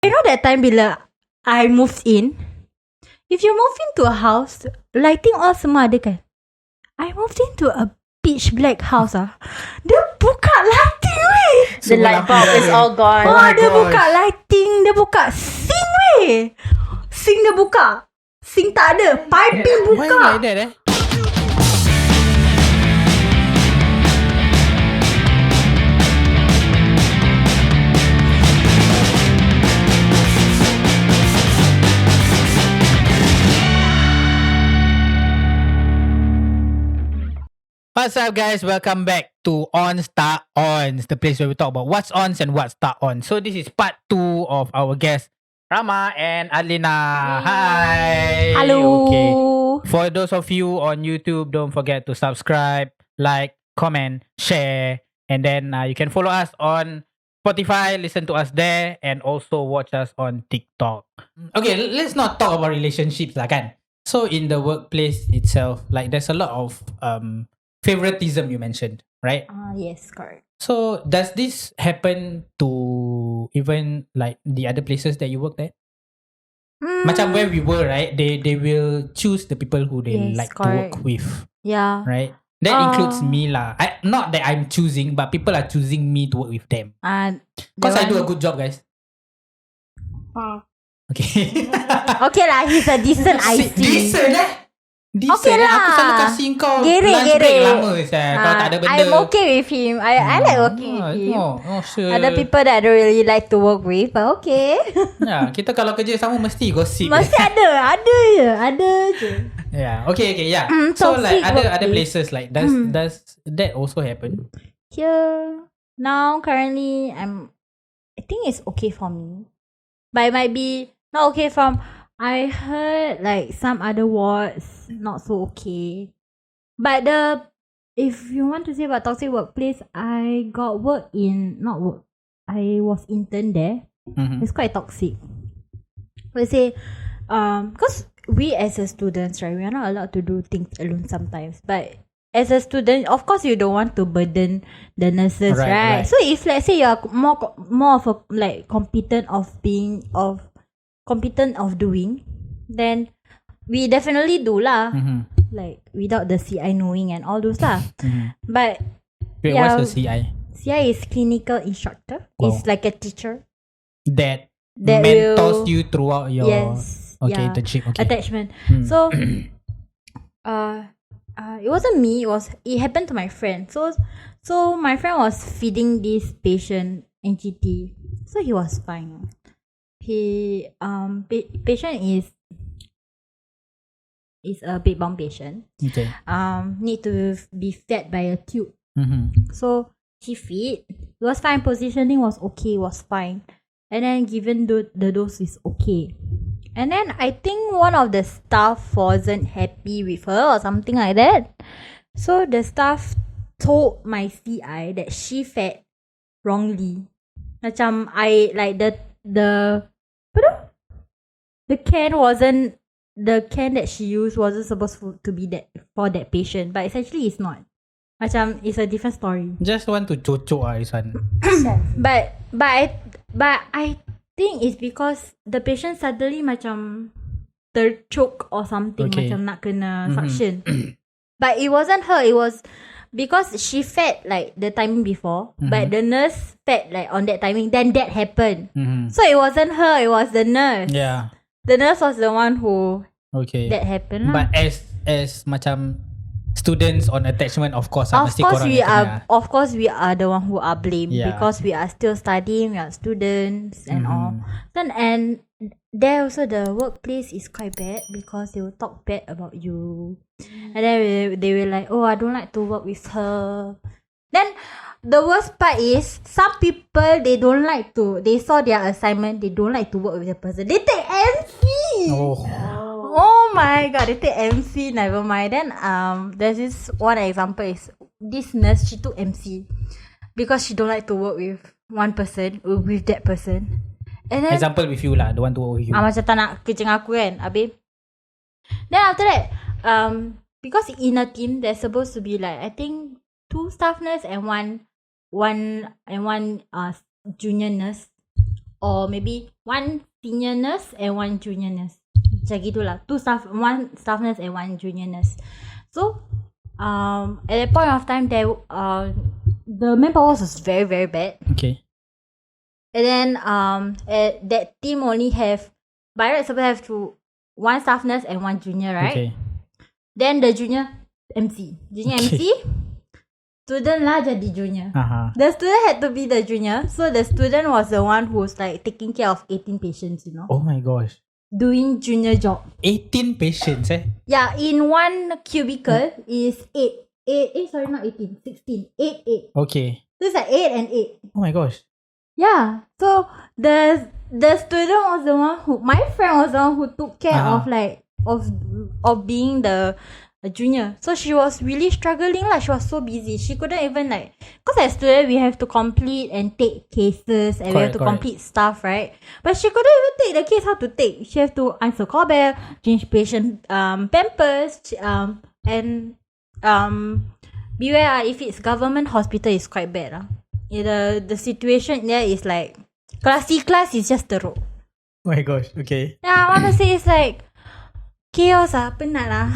You know that time bila I moved in, if you move into a house, lighting all semua ada kan? I moved into a pitch black house Dia buka lighting weh. The light bulb is all gone. Dia buka lighting, dia buka sink weh. Sink dia buka. Sink tak ada, piping buka. Why like that What's up guys, welcome back to Onz X Onz, the place where we talk about what's on and what's not on. So this is part 2 of our guests Rama and Alina. Hi. Hello. Okay. For those of you on YouTube, don't forget to subscribe, like, comment, share, and then you can follow us on Spotify, listen to us there, and also watch us on TikTok. Okay, let's not talk about relationships lah kan. So in the workplace itself, like there's a lot of favoritism you mentioned, right? Yes, correct. So does this happen to even like the other places that you worked at? Macam where we were, right? They will choose the people who they like correct. to work with. Yeah. Right? That includes me lah. Not that I'm choosing, but people are choosing me to work with them. Because I do a good job, guys. Okay. Okay lah, he's a decent IC. Decent Decent okay lah. Aku selalu kasih kau Gere. break lama kalau tak ada benda. I'm okay with him. I like working with him. Sure. Ada people that I don't really like to work with, but okay. Kita kalau kerja sama mesti gosip. Mesti ada je. Yeah. Okay. Yeah. So like other places like does that also happen? Here now currently I think it's okay for me, but it might be not okay from. I heard like some other wards not so okay. But if you want to say about toxic workplace, I got work in I was intern there. It's quite toxic. We say because we as a students, right, we are not allowed to do things alone sometimes. But as a student, of course you don't want to burden the nurses, right? So if let's say you are more of a like competent of doing, then we definitely do lah. Like without the CI knowing and all those lah. But wait, what's the CI? CI is clinical instructor. Wow. It's like a teacher that mentors you throughout your internship. Okay. Attachment. So it wasn't me, it happened to my friend. So my friend was feeding this patient NGT. So he was fine. He patient is a bed-bound patient. Okay. Need to be fed by a tube. So he feed. It was fine. Positioning was okay. Was fine. And then given the dose is okay. And then I think one of the staff wasn't happy with her or something like that. So the staff told my CI that she fed wrongly. Macam I like the can that she used wasn't supposed to be that for that patient, but it's not. Macam it's a different story. Just want to cocok this one. but I think it's because the patient suddenly macam terchoke or something, macam nak kena suction. But it wasn't her. It was because she fed like the timing before, but the nurse fed like on that timing. Then that happened. So it wasn't her. It was the nurse. Yeah. The nurse was the one who that happened. But as macam students on attachment, of course we are the one who are blamed because we are still studying. We are students and all. And there also the workplace is quite bad because they will talk bad about you. And then they will like, I don't like to work with her. Then the worst part is some people they saw their assignment, they don't like to work with the person. They take MC. Oh my god, they take MC, never mind. Then there's this one example is this nurse, she took MC because she don't like to work with one person, with that person. And then, example with you lah, the one to work with you. Macam tak nak kerja dengan aku kan, habis. Then after that, because in a team there's supposed to be like I think 2 staff nurse and one junior nurse. or maybe one senior nurse and one junior nurse. Macam gitulah. One staff nurse and one junior nurse. So at that point of time, there the manpower was very, very bad. Okay. And then that team only have, by right, supposed to have one staff nurse and one junior, right? Okay. Then the junior MC, student lah jadi junior. The student had to be the junior, so the student was the one who was like taking care of 18 patients, you know. Oh my gosh. Doing junior job. 18 patients, Yeah, in one cubicle is 8. Sorry, not 18, 16. 8. Okay. So it's like 8 and 8. Oh my gosh. Yeah. So the student was the one who, my friend was the one who took care of like of being the junior. So she was really struggling lah. She was so busy. She couldn't even like, cause as student we have to complete and take cases and we have to complete stuff, right? But she couldn't even take the case how to take. She have to answer callbell, change patient pampers, and beware if it's government hospital, it's quite bad lah. The situation there is like, class C class is just teruk. Oh my gosh. Okay. Yeah, I want to say it's like chaos penat lah.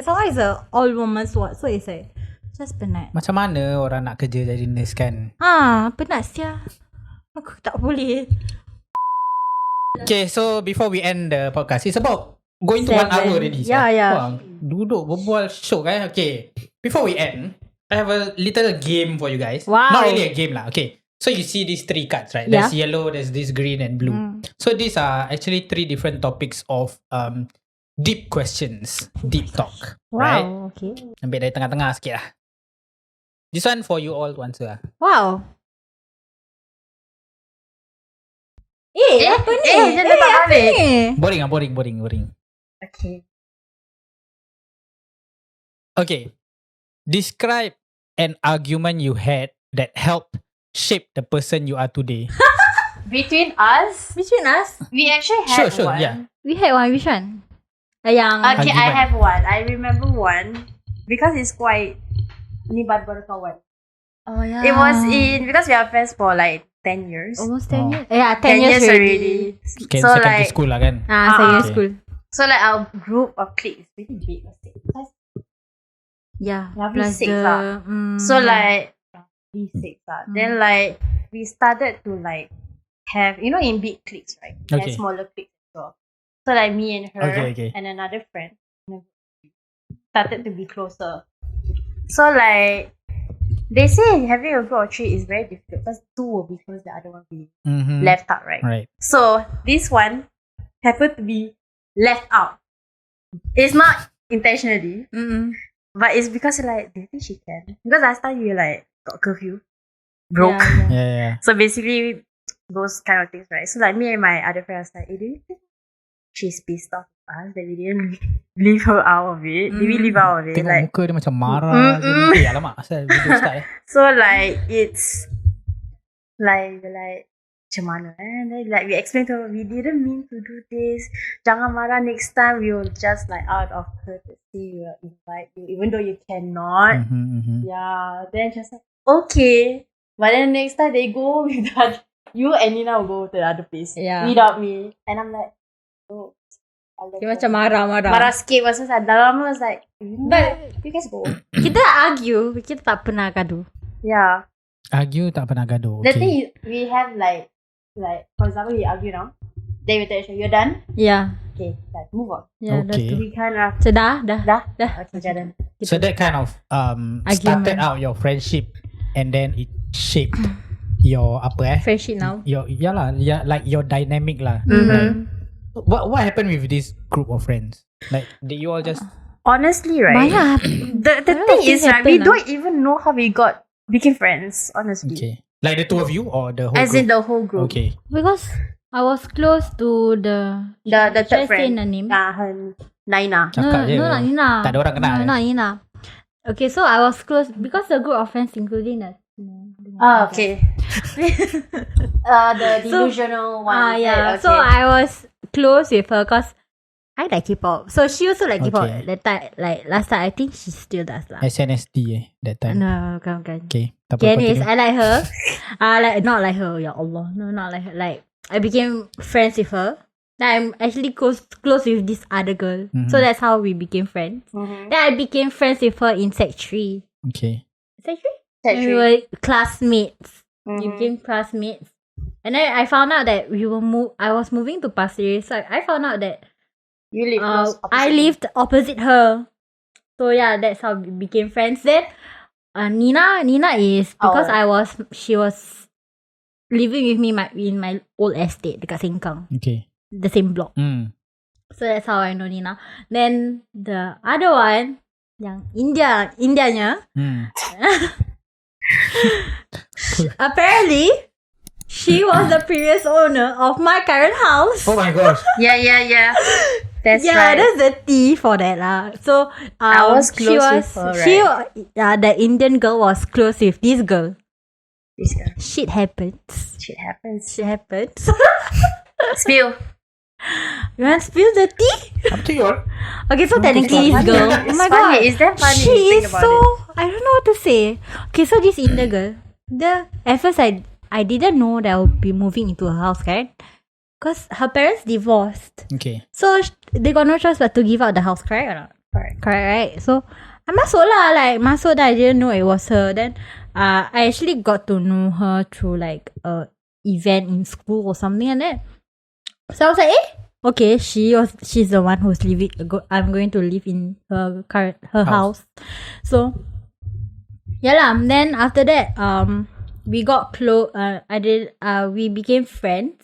So it's a all women's ward, so it's like just penat. Macam mana orang nak kerja jadi nurse kan? Penat sia. Aku tak boleh. Okay, so before we end the podcast, it's about going to 1 hour already. Yeah. Wah, duduk berbual syok kan. Okay, before we end, I have a little game for you guys. Wow. Not really a game lah. Okay, so you see these 3 cards, right? Yeah. There's yellow, there's this green and blue. So these are actually 3 different topics of deep questions, deep talk. Right? Wow, okay. Ambil dari tengah-tengah sikit lah. This one for you all to answer lah. Wow. Apa ni? Dia tak habis. Boring. Okay. Okay. Describe an argument you had that helped shape the person you are today. Between us, we actually had Sure, one. yeah. We had one. Which one? Yang Okay, I Argument. have one. I remember one because it's quite ni baru kawan. Oh yeah. It was because we are friends for like 10 years. almost 10 Oh. years. Yeah, 10 years already. So Secondary like school lah kan. secondary Okay. school. So like our group of cliques is pretty big. Yeah. Yeah, Plus we 6 the So like we 6 Then like we started to like have, you know, in big cliques, right? We Okay. had smaller cliques as well. So like me and her Okay. and another friend started to be closer. So like they say having a group of 3 is very difficult because 2 will be close, the other one will be left out, right? Right. So this one happened to be left out. It's not intentionally, but it's because like, do you think she can? Because last time you like got curfew, broke. Yeah. So basically those kind of things, right? So like me and my other friends like, do you think she's pissed off at us that we didn't leave her out of it? Did we leave her out of it? Tengok Like, muka dia macam marah je. Alamak, asal video start so like it's like macam mana and then like we explain to her, we didn't mean to do this, jangan marah, next time we will just like out of courtesy we will invite you even though you cannot. Yeah, then just like okay, but then next time they go with that, you and Nina will go to the other place without me, and I'm like, oh, Dia macam marah-marah. marah sikit. Masa dalam was like, but you guys go. Kita argue, kita tak pernah gaduh. Yeah. Argue tak pernah gaduh. The thing is, we have like for example, we argue now. Then we tell each other, you're done? Yeah. Okay, let's move on. Yeah, Okay. We kind of So dah. dah. Okay, jalan. So that kind of started out your friendship and then it shaped your Friendship now. your like your dynamic lah. Mm-hmm. What happened with this group of friends? Like did you all just Honestly, right? Banyak. The thing is, right, we don't even know how we became friends. Honestly, okay? Like the two of you or the whole as group? in the whole group. Okay. Because I was close to the The should I third say friend. the name? Naina. Cakap je. Not Nina. Tak ada orang kenal. Not Nina. Okay, so I was close because the group of friends including us. Oh, okay. The delusional one. Yeah. Okay. So I was close with her because I like K-pop. So she also like K-pop. Okay. That time, like last time, I think she still does lah. SNSD that time. No, bukan. Okay. Tak apa, Okay, anyways, continue. I like her. Not like her. Ya Allah, no, not like her. Like I became friends with her. Then I'm actually close with this other girl. So that's how we became friends. Then I became friends with her in Sec 3. Okay. Sec 3? Sec We 3. were classmates. We became classmates. And then I found out that I was moving to Pasir Ris. So I found out that You live close opposite. I lived opposite her. So yeah, that's how we became friends. Then Nina is because she was living with me in my old estate dekat Sengkang, Okay. the same block. So that's how I know Nina. Then the other one, yang Indianya, apparently she was the previous owner of my current house. Oh my gosh. Yeah. That's Yeah, right. that's the T for that lah. So I was close with her, right? The Indian girl was close with this girl. This girl. Shit happens. Shit happens. You Spill. want to spill the tea? Up to you all. Okay, so technically this girl, oh my god, It's that funny. she to think is about so it. I don't know what to say. Okay, so this Indian girl, at first I didn't know that I would be moving into her house, right? Because her parents divorced. Okay. So they got no choice but to give out the house, correct or not? Correct. Correct, right? So I masuk lah, masuk that I didn't know it was her. Then I actually got to know her through like a event in school or something like that. So I was like, okay, she's the one who's living. I'm going to live in her house. So yeah lah. Then after that, we got close. We became friends.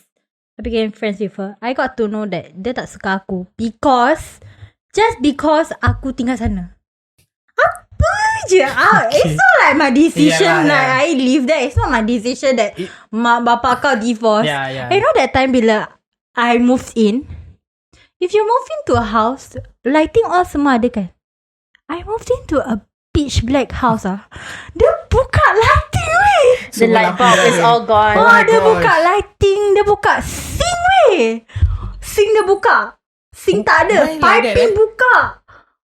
I became friends with her. I got to know that dia tak suka aku because aku tinggal sana. Apa je? It's not like my decision I live there. It's not my decision that mak bapa kau divorce. Yeah. You know that time bila I moved in, if you move into a house, lighting all semua ada kan? I moved into a pitch black house Dia buka lighting weh. The light bulb is all gone. Dia buka lighting, dia buka sink weh. Sink dia buka. Sink tak ada. Why like Piping that, buka.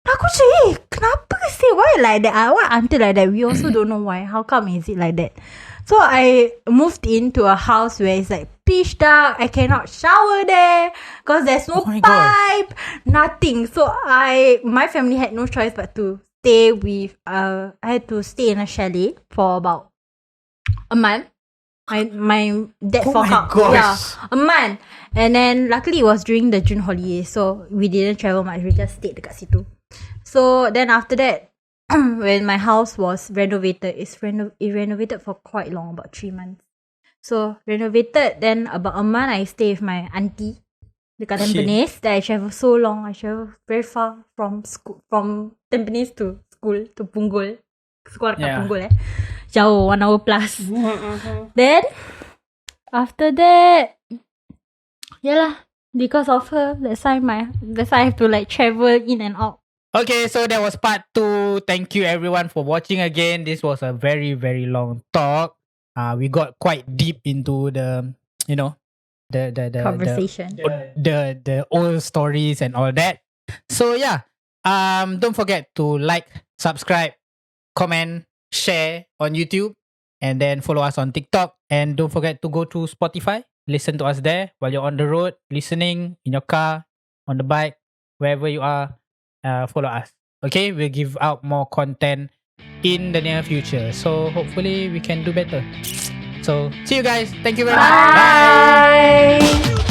Aku cakap, kenapa sih? Why like that? Why until like that? We also don't know why. How come is it like that? So I moved into a house where it's like pitch dark. I cannot shower there because there's no pipe, nothing. So my family had no choice but to stay with. I had to stay in a chalet for about a month. My dad fork out. Yeah, a month. And then luckily it was during the June holiday, so we didn't travel much. We just stayed dekat situ. So then after that, when my house was renovated, it renovated for quite long, about 3 months. So renovated, then about a month I stay with my auntie dekat Tampines. That I travel so long. I travel very far from school, from Tampines to school to Punggol. Sekolah kat Punggol jauh 1 hour plus. Then after that, because of her, that's why I have to like travel in and out. Okay, so that was part 2. Thank you everyone for watching again. This was a very, very long talk. We got quite deep into the Conversation. the old stories and all that. So yeah, don't forget to like, subscribe, comment, share on YouTube, and then follow us on TikTok. And don't forget to go to Spotify. Listen to us there while you're on the road, listening in your car, on the bike, wherever you are. Follow us. Okay, we'll give out more content in the near future. So hopefully we can do better. So see you guys. Thank you very much. Bye.